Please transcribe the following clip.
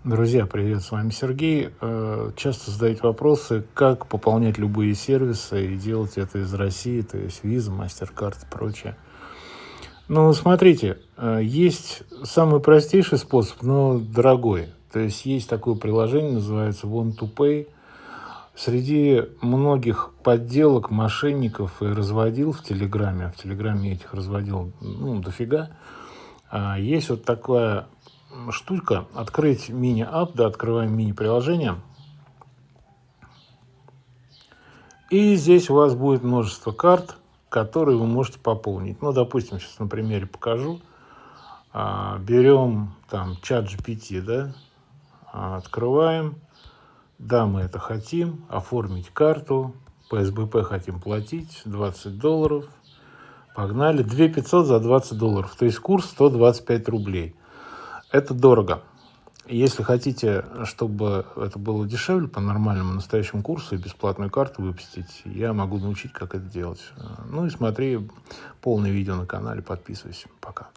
Друзья, привет, с вами Сергей. Часто задаете вопросы, как пополнять любые сервисы и делать это из России, то есть Visa, MasterCard и прочее. Ну, смотрите, есть самый простейший способ, но дорогой. То есть есть такое приложение, называется Want2Pay. Среди многих подделок, мошенников и разводил в Телеграме, в Телеграме этих разводил, дофига, есть вот такая штука, открыть мини-ап, да, открываем мини-приложение, и здесь у вас будет множество карт, которые вы можете пополнить. Ну, допустим, сейчас на примере покажу. Берем там чат GPT, да, открываем, да, мы это хотим, оформить карту, по СБП хотим платить, $20, погнали, 2500 за $20, то есть курс 125 рублей. Это дорого. Если хотите, чтобы это было дешевле, по нормальному настоящему курсу и бесплатную карту выпустить, я могу научить, как это делать. Ну и смотри полное видео на канале, подписывайся. Пока.